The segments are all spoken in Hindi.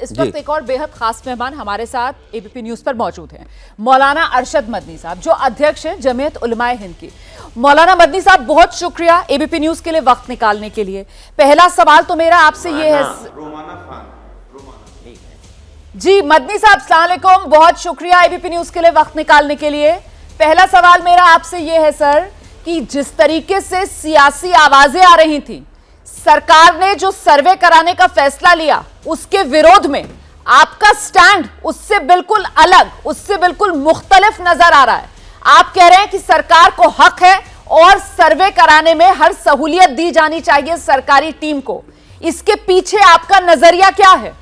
इस वक्त एक और बेहद खास मेहमान हमारे साथ एबीपी न्यूज पर मौजूद हैं, मौलाना अरशद मदनी साहब, जो अध्यक्ष हैं जमीयत उलमाए हिंद की। मौलाना मदनी साहब, बहुत शुक्रिया एबीपी न्यूज के लिए वक्त निकालने के लिए। पहला सवाल तो मेरा आपसे ये है जी, मदनी साहब अस्सलाम वालेकुम, बहुत शुक्रिया एबीपी न्यूज के लिए वक्त निकालने के लिए। पहला सवाल मेरा आपसे ये है सर कि जिस तरीके से सियासी आवाजें आ रही थी, सरकार ने जो सर्वे कराने का फैसला लिया उसके विरोध में आपका स्टैंड उससे बिल्कुल अलग, उससे बिल्कुल मुख्तलिफ नजर आ रहा है। आप कह रहे हैं कि सरकार को हक है और सर्वे कराने में हर सहूलियत दी जानी चाहिए सरकारी टीम को। इसके पीछे आपका नजरिया क्या है?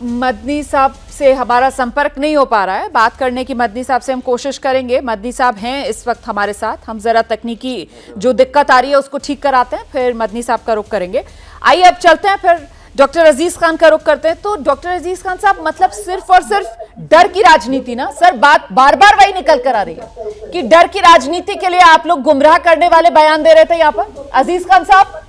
मदनी साहब से हमारा संपर्क नहीं हो पा रहा है, बात करने की मदनी साहब से हम कोशिश करेंगे। मदनी साहब हैं इस वक्त हमारे साथ, हम जरा तकनीकी जो दिक्कत आ रही है उसको ठीक कराते हैं, फिर मदनी साहब का रुख करेंगे। आइए अब चलते हैं, फिर डॉक्टर अजीज खान का रुख करते हैं। तो डॉक्टर अजीज खान साहब, मतलब सिर्फ और सिर्फ डर की राजनीति ना सर, बात बार बार वही निकल कर आ रही है कि डर की राजनीति के लिए आप लोग गुमराह करने वाले बयान दे रहे थे यहाँ पर। अजीज खान साहब,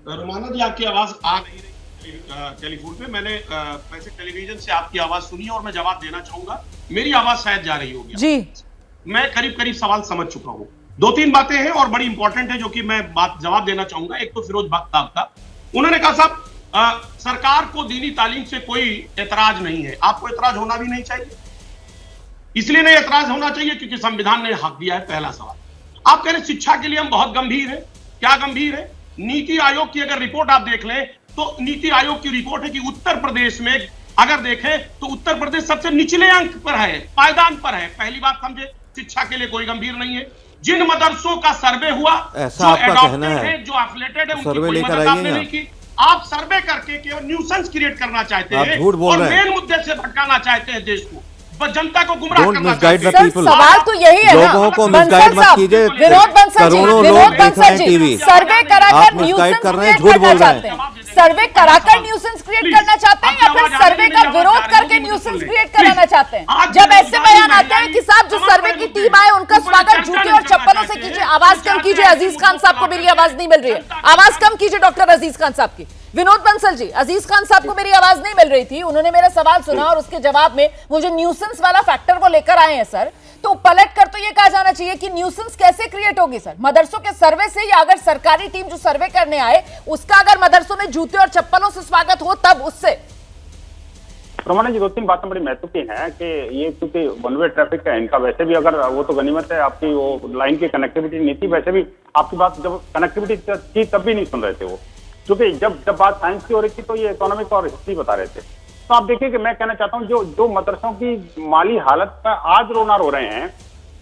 रुमाना जी, आपकी आवाज आ नहीं रही टेलीफोन पे। मैंने वैसे टेलीविजन से आपकी आवाज सुनी और मैं जवाब देना चाहूंगा। मेरी आवाज शायद जा रही होगी जी। मैं करीब करीब सवाल समझ चुका हूं। दो तीन बातें हैं और बड़ी इंपॉर्टेंट है जो कि मैं बात जवाब देना चाहूंगा। एक तो फिरोज बख्ताब का, उन्होंने कहा साहब सरकार को दीनी तालीम से कोई एतराज नहीं है। आपको एतराज होना भी नहीं चाहिए, इसलिए नहीं एतराज होना चाहिए क्योंकि संविधान ने हक दिया है। पहला सवाल। आप कह रहे शिक्षा के लिए हम बहुत गंभीर है। क्या गंभीर है? नीति आयोग की अगर रिपोर्ट आप देख लें तो नीति आयोग की रिपोर्ट है कि उत्तर प्रदेश में अगर देखें तो उत्तर प्रदेश सबसे निचले अंक पर है, पायदान पर है। पहली बात समझे, शिक्षा के लिए कोई गंभीर नहीं है। जिन मदरसों का सर्वे हुआ, ऐसा आपका कहना है, जो एफिलेटेड है, सर्वे उनकी लेकर कोई मदद आपने आइए नहीं की। आप सर्वे करके केवल न्यूसेंस क्रिएट करना चाहते हैं और मेन मुद्दे से भटकाना चाहते हैं देश को, जनता को गुमराह करना चाहते हैं। सवाल तो यही है ना, लोगों को मिसगाइड मत कीजिए। विनोद बंसल जी, करोड़ों विनोद लोग देख रहे बंसल हैं जी, टीवी, सर्वे कराकर आप मिसगाइड कर रहे हैं, झूठ बोल रहे हैं। सर्वे कराकर न्यूसेंस क्रिएट करना चाहते हैं या फिर सर्वे का विरोध करके न्यूसेंस क्रिएट कराना चाहते हैं? जब ऐसे बयान आते हैं कि साहब जो सर्वे की टीम आए उनका स्वागत जूते और चप्पलों से कीजिए। आवाज कम कीजिए, अजीज खान साहब को मेरी आवाज नहीं मिल रही है। आवाज कम कीजिए डॉक्टर अजीज खान साहब की। विनोद बंसल जी, अजीज खान साहब को मेरी आवाज नहीं मिल रही थी, उन्होंने मेरा सवाल सुना और उसके जवाब में मुझे न्यूसेंस वाला फैक्टर वो लेकर आए हैं सर। तो पलट कर तो ये कहा जाना चाहिए कि न्यूसेंस कैसे क्रिएट होगी सर? मदरसों के सर्वे से, या अगर सरकारी टीम जो सर्वे करने आए उसका अगर मदरसों में जूते और चप्पलों से स्वागत हो तब उससे? रमना जी, दो तीन बातें बड़ी महत्वपूर्ण है कि ये क्योंकि वन वे ट्रैफिक है इनका, वैसे भी अगर वो तो गनीमत है आपकी वो लाइन की कनेक्टिविटी नहीं थी, वैसे भी आपकी बात जब कनेक्टिविटी थी तब भी नहीं सुन रहे थे वो, क्योंकि जब बात साइंस की हो रही थी तो ये इकोनॉमिक और हिस्ट्री बता रहे थे। तो आप देखिए कि मैं कहना चाहता हूँ जो मदरसों की माली हालत पर आज रोना रो रहे हैं,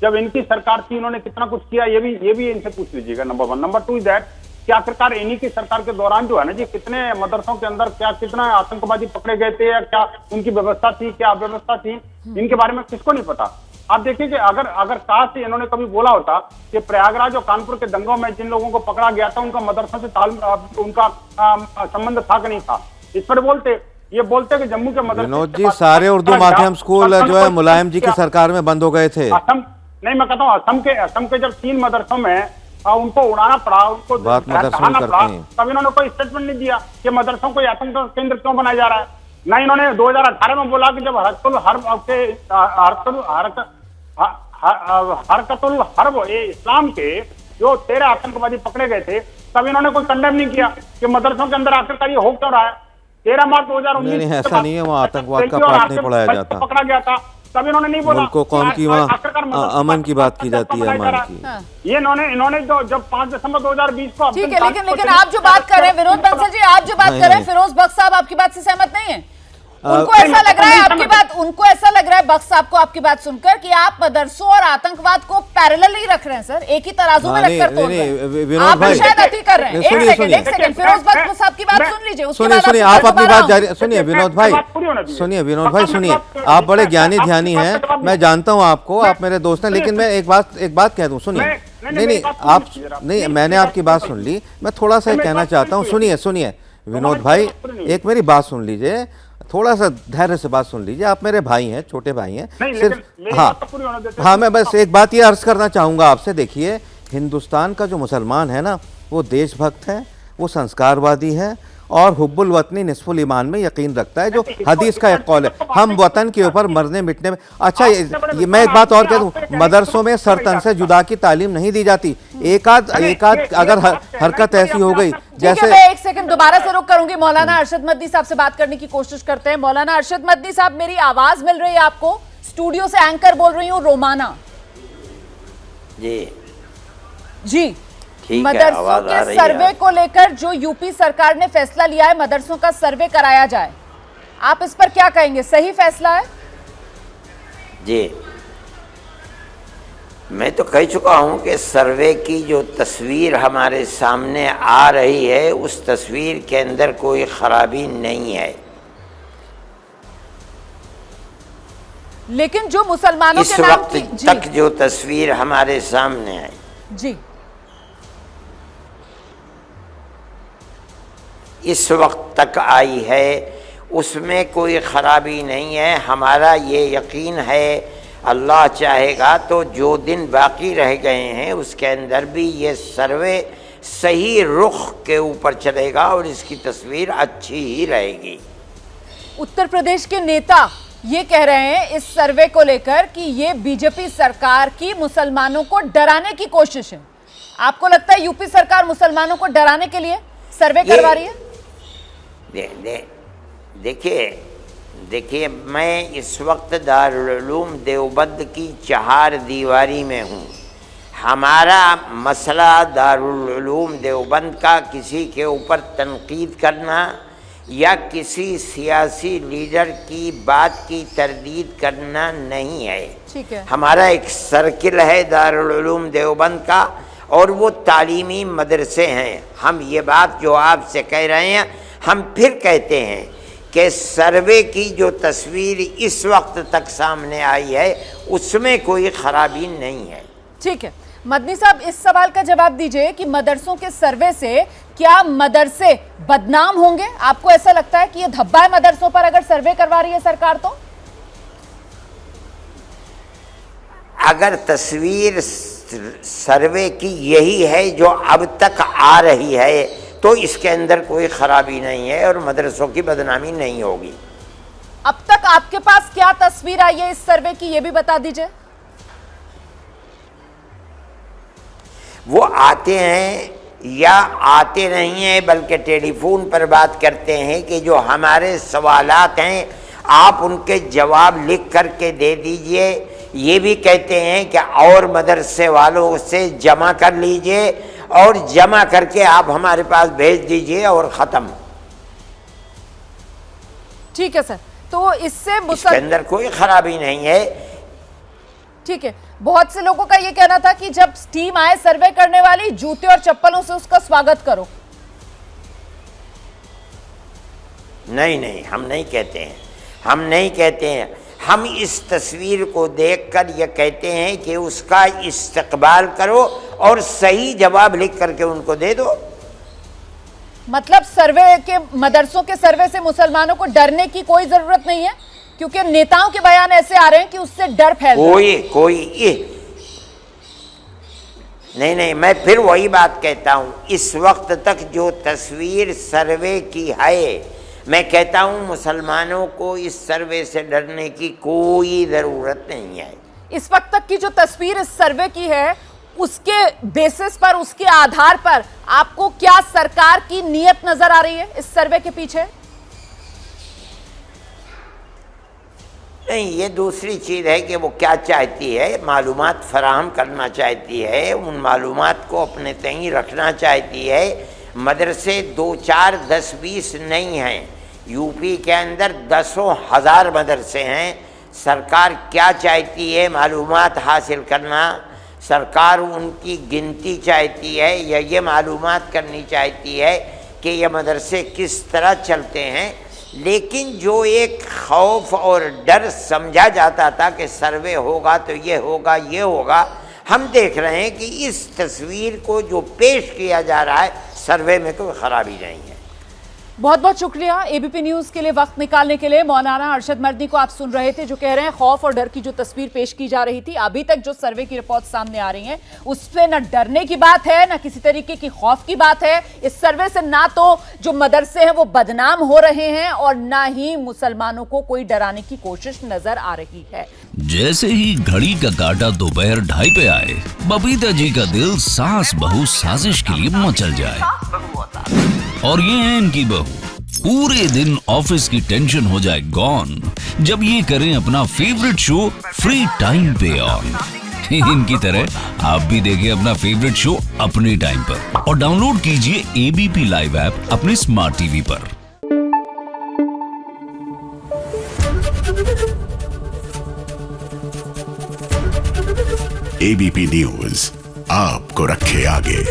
जब इनकी सरकार थी इन्होंने कितना कुछ किया, ये भी इनसे पूछ लीजिएगा। Number one. Number two is that कि आखिरकार इन्हीं की सरकार के दौरान जो है ना जी, कितने मदरसों के अंदर कितना आतंकवादी पकड़े गए थे, या क्या उनकी व्यवस्था थी, क्या अव्यवस्था थी, इनके बारे में किसको नहीं पता। आप देखिए कि अगर काश इन्होंने कभी बोला होता कि प्रयागराज और कानपुर के दंगों में जिन लोगों को पकड़ा गया था उनका मदरसों से उनका संबंध था कि नहीं था, इस पर बोलते कि जम्मू के मदरसे। विनोद जी, सारे उर्दू माध्यम स्कूल जो है मुलायम जी की सरकार में बंद हो गए थे। नहीं, मैं कहता हूँ असम के जब 3 मदरसों में उनको उड़ाना पड़ा, उनको ढहाना पड़ा, तब इन्होंने कोई स्टेटमेंट नहीं दिया कि मदरसों को आतंक केंद्र क्यों बनाया जा रहा है। ना इन्होंने 2018 में बोला कि जब हरकतुल हर्ब इस्लाम के जो 13 आतंकवादी पकड़े गए थे, तब इन्होंने कोई कंडेम नहीं किया कि मदरसों के अंदर आखिरकार ये हो क्यों रहा है। 13 मार्च 2019 नहीं, ऐसा नहीं है, वहाँ आतंकवाद का पाठ नहीं पढ़ाया जाता, पकड़ा गया था, तब इन्होंने नहीं बोला। मुल्क कौम की वहाँ अमन की बात की जाती है, अमन की। ये इन्होंने जब 5 दिसंबर 2020 को, ठीक है, लेकिन आप जो बात कर रहे हैं विनोद बंसल जी, आप जो बात कर रहे हैं, फिरोज बख्श साहब आपकी बात से सहमत नहीं है? उनको ऐसा लग रहा है आपकी बात, उनको ऐसा लग रहा है बख्श साहब को आपकी बात सुनकर कि आप मदरसों और आतंकवाद को पैरेलल ही रख रहे हैं सर, एक ही तराजू में रखकर तोड़ रहे हैं। विनोद आप भाई शायद अति कर रहे हैं। एक सेकंड फिरोज बख्श साहब की बात सुन लीजिए, उसके बाद सुनिए, आप अपनी बात जारी सुनिए। विनोद भाई सुनिए, आप बड़े ज्ञानी ध्यानी हैं, मैं जानता हूं आपको, आप मेरे दोस्त हैं, लेकिन मैं एक बात कह दूं, सुनिए। नहीं आप नहीं, मैंने आपकी बात सुन ली, मैं थोड़ा सा कहना चाहता हूं। सुनिए विनोद भाई, एक मेरी बात सुन लीजिए, थोड़ा सा धैर्य से बात सुन लीजिए। आप मेरे भाई हैं, छोटे भाई हैं सिर्फ। हाँ, मैं बस एक बात ये अर्ज करना चाहूंगा आपसे। देखिए, हिंदुस्तान का जो मुसलमान है ना, वो देशभक्त है, वो संस्कारवादी है और हुब्बुल वतनी निस्फुल ईमान में यकीन रखता है, जो हदीस का एक कौल है। हम वतन के ऊपर मरने मिटने में अच्छा, ये मैं एक बात और कह दूं, मदरसों में सर तन से जुदा की तालीम नहीं दी जाती। एक आध अगर हरकत ऐसी हो गई जैसे। मैं एक सेकंड दोबारा से रुक करूंगी, मौलाना अरशद मदनी साहब से बात करने की कोशिश करते हैं। मौलाना अरशद मदनी साहब, मेरी आवाज मिल रही है आपको? स्टूडियो से एंकर बोल रही हूँ, रोमाना जी। मदरसों के सर्वे को लेकर जो यूपी सरकार ने फैसला लिया है, मदरसों का सर्वे कराया जाए, आप इस पर क्या कहेंगे? सही फैसला है? जी, मैं तो कह चुका हूं कि सर्वे की जो तस्वीर हमारे सामने आ रही है, उस तस्वीर के अंदर कोई खराबी नहीं है। लेकिन जो मुसलमानों इस के नाम वक्त की तक जो तस्वीर हमारे सामने है जी, इस वक्त तक आई है, उसमें कोई ख़राबी नहीं है। हमारा ये यकीन है, अल्लाह चाहेगा तो जो दिन बाकी रह गए हैं उसके अंदर भी ये सर्वे सही रुख के ऊपर चलेगा और इसकी तस्वीर अच्छी ही रहेगी। उत्तर प्रदेश के नेता ये कह रहे हैं इस सर्वे को लेकर कि ये बीजेपी सरकार की मुसलमानों को डराने की कोशिश है। आपको लगता है यूपी सरकार मुसलमानों को डराने के लिए सर्वे करवा रही है? देखिए, मैं इस वक्त दारुल उलूम देवबंद की 4 दीवारी में हूँ। हमारा मसला दारुल उलूम देवबंद का किसी के ऊपर तनकीद करना या किसी सियासी लीडर की बात की तरदीद करना नहीं है। ठीक है। हमारा एक सर्किल है दारुल उलूम देवबंद का, और वो तालीमी मदरसे हैं। हम ये बात जो आपसे कह रहे हैं, हम फिर कहते हैं कि सर्वे की जो तस्वीर इस वक्त तक सामने आई है, उसमें कोई खराबी नहीं है। ठीक है, मदनी साहब इस सवाल का जवाब दीजिए कि मदरसों के सर्वे से क्या मदरसे बदनाम होंगे? आपको ऐसा लगता है कि ये धब्बा है मदरसों पर अगर सर्वे करवा रही है सरकार? तो अगर तस्वीर सर्वे की यही है जो अब तक आ रही है, तो इसके अंदर कोई खराबी नहीं है और मदरसों की बदनामी नहीं होगी। अब तक आपके पास क्या तस्वीर आई है इस सर्वे की, ये भी बता दीजिए। वो आते हैं या आते नहीं हैं, बल्कि टेलीफोन पर बात करते हैं कि जो हमारे सवालात हैं आप उनके जवाब लिख करके दे दीजिए। ये भी कहते हैं कि और मदरसे वालों से जमा कर लीजिए और जमा करके आप हमारे पास भेज दीजिए और ख़त्म। ठीक है सर, तो इससे इसके अंदर कोई खराबी नहीं है। ठीक है, बहुत से लोगों का ये कहना था कि जब टीम आए सर्वे करने वाली, जूते और चप्पलों से उसका स्वागत करो। नहीं, हम नहीं कहते हैं, हम नहीं कहते हैं। हम इस तस्वीर को देखकर ये कहते हैं कि उसका इस्तकबाल करो और सही जवाब लिख करके उनको दे दो। मतलब सर्वे के, मदरसों के सर्वे से मुसलमानों को डरने की कोई जरूरत नहीं है, क्योंकि नेताओं के बयान ऐसे आ रहे हैं कि उससे डर फैल रहा है। नहीं, मैं फिर वही बात कहता हूं, इस वक्त तक जो तस्वीर सर्वे की है, मैं कहता हूं मुसलमानों को इस सर्वे से डरने की कोई ज़रूरत नहीं है। इस वक्त तक की जो तस्वीर इस सर्वे की है, उसके बेसिस पर, उसके आधार पर आपको क्या सरकार की नीयत नजर आ रही है इस सर्वे के पीछे? नहीं, ये दूसरी चीज़ है कि वो क्या चाहती है, मालूमात फराहम करना चाहती है, उन मालूमात को अपने तहीं रखना चाहती है। मदरसे 2, 4, 10, 20 नहीं हैं, यूपी के अंदर दसों हजार मदरसे हैं। सरकार क्या चाहती है मालूमात हासिल करना, सरकार उनकी गिनती चाहती है या ये मालूमात करनी चाहती है कि ये मदरसे किस तरह चलते हैं। लेकिन जो एक खौफ और डर समझा जाता था कि सर्वे होगा तो ये होगा ये होगा, हम देख रहे हैं कि इस तस्वीर को जो पेश किया जा रहा है सर्वे में कोई खराबी नहीं है। बहुत बहुत शुक्रिया एबीपी न्यूज के लिए वक्त निकालने के लिए। मौलाना अरशद मर्दी को आप सुन रहे थे जो कह रहे हैं खौफ और डर की जो तस्वीर पेश की जा रही थी, अभी तक जो सर्वे की रिपोर्ट सामने आ रही हैं उससे न डरने की बात है न किसी तरीके की खौफ की बात है। इस सर्वे से ना तो जो मदरसे हैं वो बदनाम हो रहे हैं और ना ही मुसलमानों को कोई डराने की कोशिश नजर आ रही है। जैसे ही घड़ी का काटा दोपहर 2:30 पे आए, बबीता जी का दिल सास बहू साजिश के लिए मचल जाए। और ये है इनकी बहू, पूरे दिन ऑफिस की टेंशन हो जाए गॉन जब ये करें अपना फेवरेट शो फ्री टाइम पे ऑन। इनकी तरह आप भी देखिए अपना फेवरेट शो अपने टाइम पर और डाउनलोड कीजिए एबीपी लाइव ऐप अपने स्मार्ट टीवी पर। एबीपी न्यूज आपको रखे आगे।